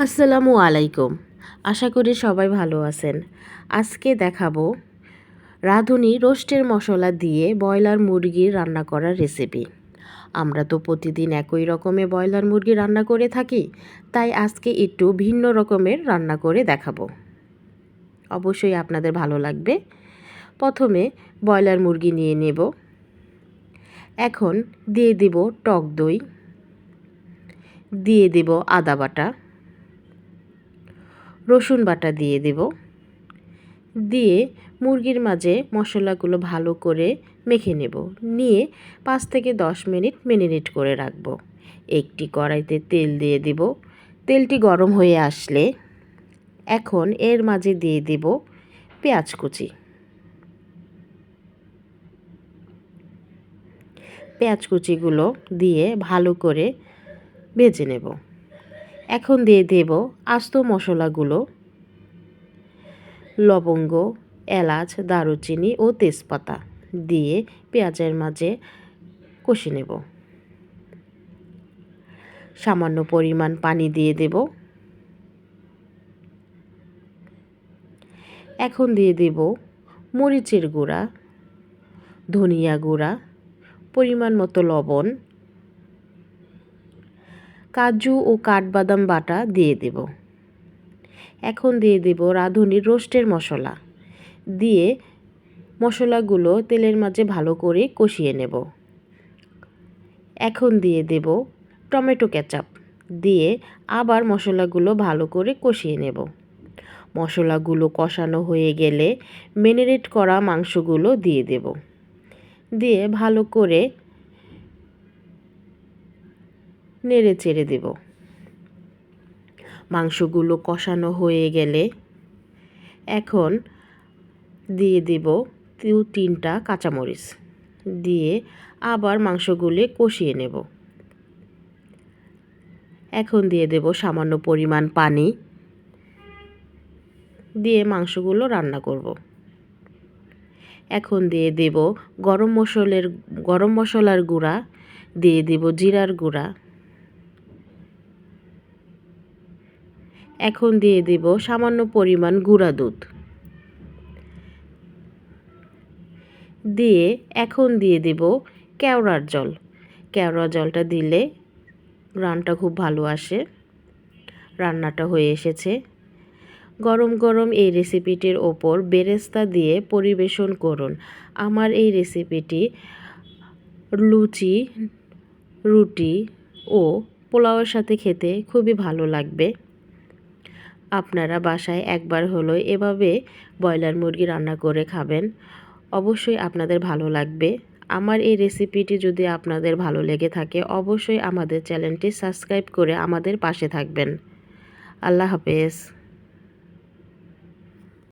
আসসালামু আলাইকুম। আশা করি সবাই ভালো আছেন। আজকে দেখাবো রাঁধুনি রোস্টের মশলা দিয়ে ব্রয়লার মুরগি রান্না করার রেসিপি। আমরা তো প্রতিদিন একই রকমের ব্রয়লার মুরগি রান্না করে থাকি, তাই আজকে একটু ভিন্ন রকমের রান্না করে দেখাবো। অবশ্যই আপনাদের ভালো লাগবে। প্রথমে ব্রয়লার মুরগি নিয়ে নেব। এখন দিয়ে দেব টক দই, দিয়ে দেব আদা বাটা, রসুন বাটা দিয়ে দেব। দিয়ে মুরগির মাঝে মশলাগুলো ভালো করে মেখে নেব। নিয়ে 5 থেকে 10 মিনিট ম্যারিনেট করে রাখব। একটি কড়াইতে তেল দিয়ে দেব। তেলটি গরম হয়ে আসলে এখন এর মাঝে দিয়ে দেব পেঁয়াজ কুচি। পেঁয়াজ কুচিগুলো দিয়ে ভালো করে ভেজে নেব। এখন দিয়ে দেব আস্ত মশলাগুলো, লবঙ্গ, এলাচ, দারুচিনি ও তেজপাতা দিয়ে পেঁয়াজের মাঝে কষে নেব। সামান্য পরিমাণ পানি দিয়ে দেব। এখন দিয়ে দেব মরিচের গুঁড়া, ধনিয়া গুঁড়া, পরিমাণ মতো লবণ, কাজু ও কাঠবাদাম বাটা দিয়ে দেব। এখন দিয়ে দেব রাঁধুনির রোস্টের মশলা, দিয়ে মশলাগুলো তেলের মাঝে ভালো করে কষিয়ে নেব। এখন দিয়ে দেব টমেটো কেচাপ, দিয়ে আবার মশলাগুলো ভালো করে কষিয়ে নেব। মশলাগুলো কষানো হয়ে গেলে ম্যারিনেট করা মাংসগুলো দিয়ে দেব। দিয়ে ভালো করে নেড়ে চেড়ে দেব। মাংসগুলো কষানো হয়ে গেলে এখন দিয়ে দেব 2-3টা কাঁচামরিচ, দিয়ে আবার মাংসগুলি কষিয়ে নেব। এখন দিয়ে দেব সামান্য পরিমাণ পানি, দিয়ে মাংসগুলো রান্না করব। এখন দিয়ে দেব গরম মশলার গুঁড়া, দিয়ে দেব জিরার গুঁড়া। এখন দিয়ে দেব সামান্য পরিমাণ গুঁড়া দুধ, দিয়ে এখন দিয়ে দেব কেওড়ার জল। কেওড়া জলটা দিলে রান্নাটা খুব ভালো আসে। রান্নাটা হয়ে এসেছে। গরম গরম এই রেসিপিটির ওপর বেরেস্তা দিয়ে পরিবেশন করুন। আমার এই রেসিপিটি লুচি, রুটি ও পোলাওয়ের সাথে খেতে খুবই ভালো লাগবে। আপনারা বাসায় একবার হলো এভাবে ব্রয়লার মুরগি রান্না করে খাবেন, অবশ্যই আপনাদের ভালো লাগবে। আমার এই রেসিপিটি যদি আপনাদের ভালো লেগে থাকে, অবশ্যই আমাদের চ্যানেলটি সাবস্ক্রাইব করে আমাদের পাশে থাকবেন। আল্লাহ হাফেজ।